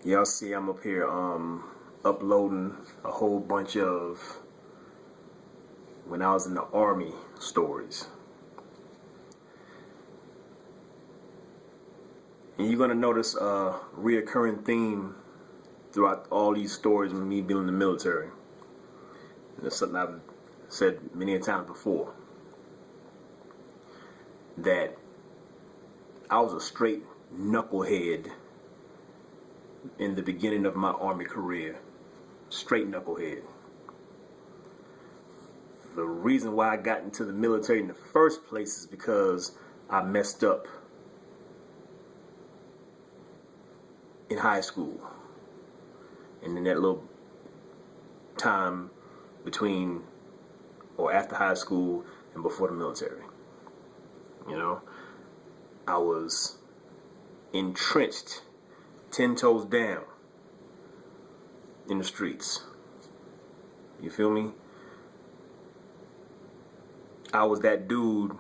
Y'all see I'm up here uploading a whole bunch of when I was in the Army stories. And you're gonna notice a reoccurring theme throughout all these stories with me being in the military. And it's something I've said many a times before. That I was a straight knucklehead in the beginning of my Army career. Straight knucklehead. The reason why I got into the military in the first place is because I messed up in high school. And in that little time between or after high school and before the military. You know, I was entrenched 10 toes down in the streets. You feel me? I was that dude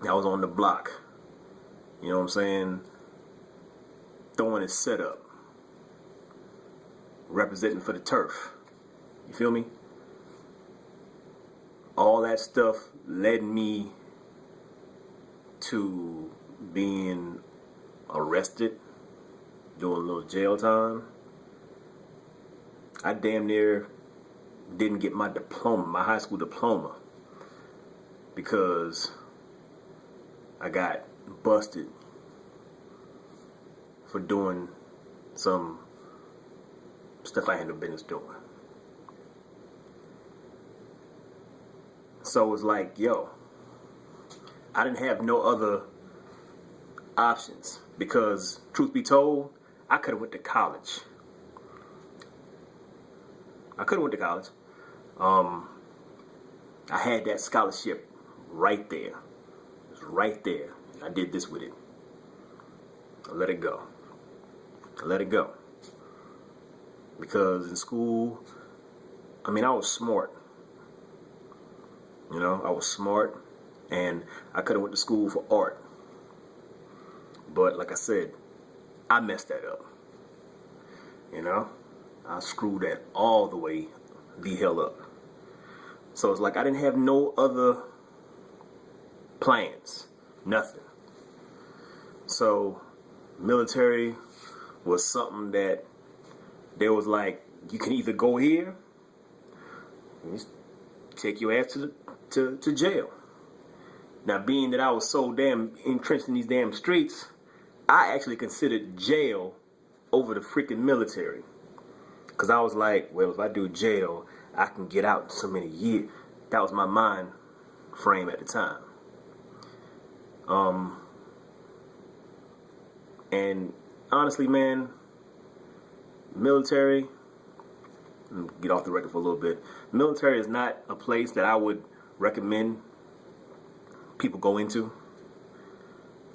that was on the block. You know what I'm saying? Throwing his setup. Representing for the turf. You feel me? All that stuff led me to being arrested, doing a little jail time. I damn near didn't get my diploma, my high school diploma, because I got busted for doing some stuff I had no business doing. So it's like, yo, I didn't have no other options because, truth be told, I could have went to college. I had that scholarship right there. It was right there. I did this with it. I let it go. Because in school, I was smart. You know, I was smart, and I could have went to school for art. But like I said, I messed that up. You know, I screwed that all the way the hell up. So it's like I didn't have no other plans, nothing. So military was something that there was like, you can either go here, and take your ass to jail. Now, being that I was so damn entrenched in these damn streets, I actually considered jail over the freaking military. Because I was like, well, if I do jail, I can get out in so many years. That was my mind frame at the time. And honestly, man, military, get off the record for a little bit. Military is not a place that I would recommend people go into.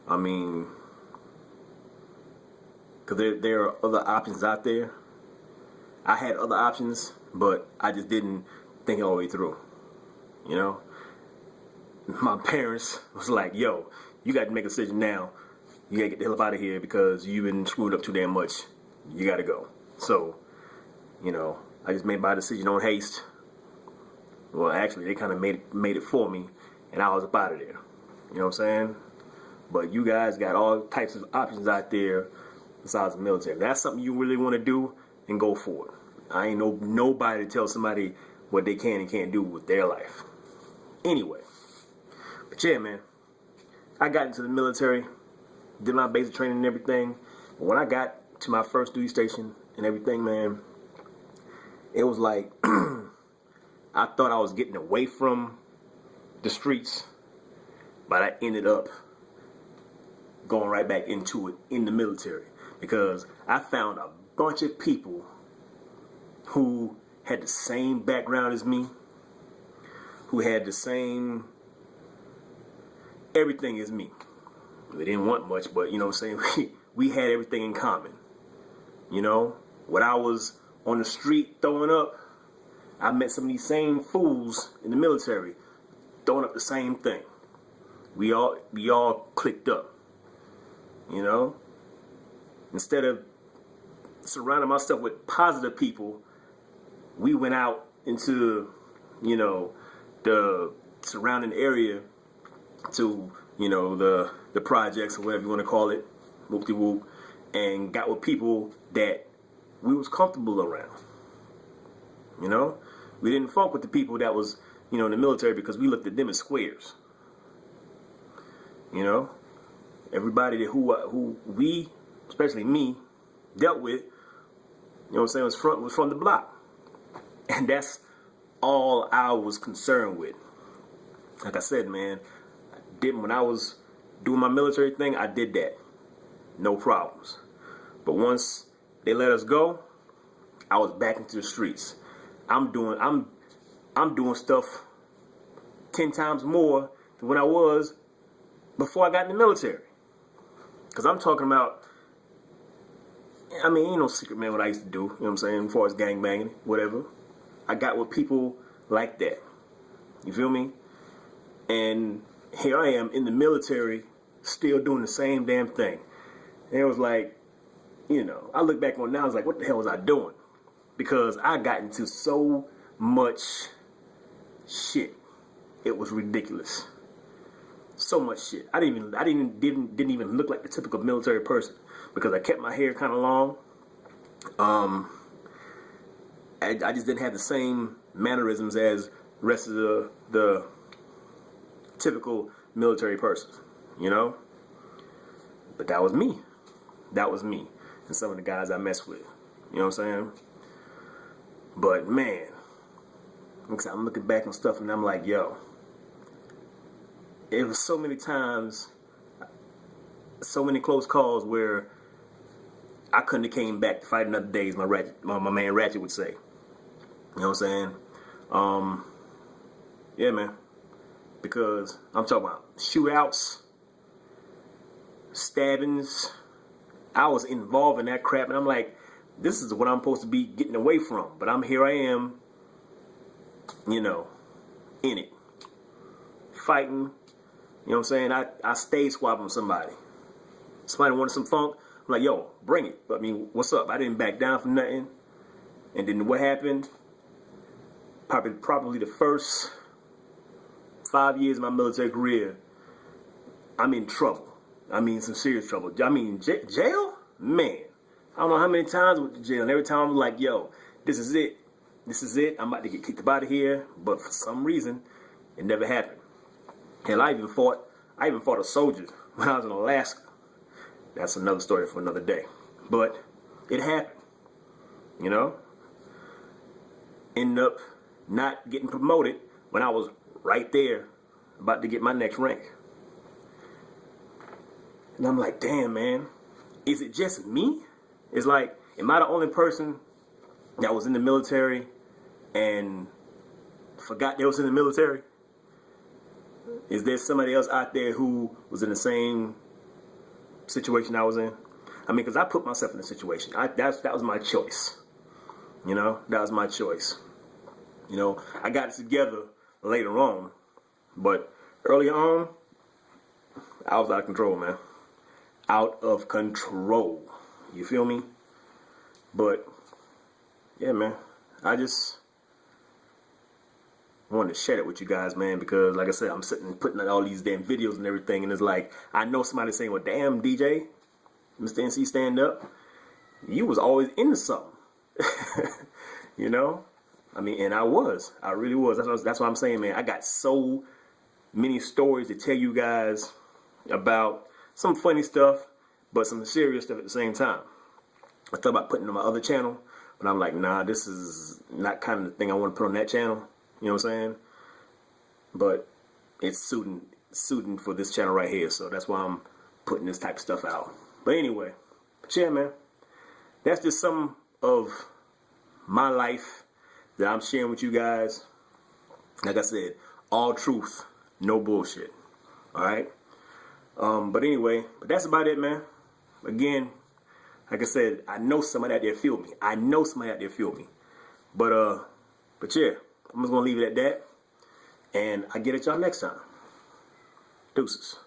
Because there are other options out there. I had other options, but I just didn't think it all the way through. You know? My parents was like, yo, you got to make a decision now. You got to get the hell up out of here because you've been screwed up too damn much. You got to go. So, you know, I just made my decision on haste. Well, actually, they kind of made it for me, and I was up out of there. You know what I'm saying? But you guys got all types of options out there besides the military. If that's something you really want to do, then go for it. I ain't nobody to tell somebody what they can and can't do with their life. Anyway, but yeah, man, I got into the military, did my basic training and everything. But when I got to my first duty station and everything, man, it was like I thought I was getting away from the streets, but I ended up going right back into it in the military because I found a bunch of people who had the same background as me, who had the same everything as me. They didn't want much, but you know what I'm saying? We had everything in common. You know, when I was on the street throwing up, I met some of these same fools in the military throwing up the same thing. We all clicked up. You know? Instead of surrounded myself with positive people, we went out into, you know, the surrounding area to, you know, the projects or whatever you want to call it, whoop-de-whoop, and got with people that we was comfortable around. You know, we didn't fuck with the people that was, you know, in the military because we looked at them as squares. You know, everybody that who we, especially me, dealt with, you know what I'm saying, was from the block. And that's all I was concerned with. Like I said, man, when I was doing my military thing, I did that. No problems. But once they let us go, I was back into the streets. I'm doing stuff 10 times more than when I was before I got in the military. Because I'm talking about, I mean, ain't no secret, man, what I used to do, you know what I'm saying, as far as gangbanging, whatever. I got with people like that. You feel me? And here I am in the military, still doing the same damn thing. And it was like, you know, I look back on now, I was like, what the hell was I doing? Because I got into so much shit. It was ridiculous. So much shit. I didn't even look like the typical military person because I kept my hair kind of long. I just didn't have the same mannerisms as the rest of the typical military person, you know? But that was me. That was me. And some of the guys I messed with. You know what I'm saying? But man, I'm looking back on stuff and I'm like, yo, it was so many times, so many close calls where I couldn't have came back to fight another day, as my man Ratchet would say. You know what I'm saying? Yeah, man. Because I'm talking about shootouts, stabbings. I was involved in that crap, and I'm like, this is what I'm supposed to be getting away from. But here I am, you know, in it. Fighting. You know what I'm saying? I stayed swapping with somebody. Somebody wanted some funk. I'm like, yo, bring it. I mean, what's up? I didn't back down for nothing. And then what happened? Probably the first 5 years of my military career, I'm in trouble. I mean, some serious trouble. I mean, jail? Man. I don't know how many times I went to jail. And every time I'm like, yo, this is it. This is it. I'm about to get kicked out of here. But for some reason, it never happened. Hell, I even fought a soldier when I was in Alaska. That's another story for another day. But it happened. You know? Ended up not getting promoted when I was right there about to get my next rank. And I'm like, damn, man. Is it just me? It's like, am I the only person that was in the military and forgot they was in the military? Is there somebody else out there who was in the same situation I was in? I mean, because I put myself in the situation. That was my choice. You know, that was my choice. You know, I got it together later on. But early on, I was out of control, man. Out of control. You feel me? But, yeah, man. I just wanted to share it with you guys, man, because like I said, I'm sitting and putting out all these damn videos and everything, and it's like, I know somebody saying, well, damn, DJ, MR.NC Stand-Up, you was always into something. You know? I mean, and I really was. That's what I'm saying, man. I got so many stories to tell you guys about some funny stuff, but some serious stuff at the same time. I thought about putting it on my other channel, but I'm like, nah, this is not kind of the thing I want to put on that channel. You know what I'm saying? But it's suiting for this channel right here, so that's why I'm putting this type of stuff out. But anyway, yeah, man, that's just some of my life that I'm sharing with you guys. Like I said, all truth, no bullshit. All right. But anyway, that's about it, man. Again, like I said, I know somebody out there feel me. But yeah, I'm just gonna leave it at that. And I get at y'all next time. Deuces.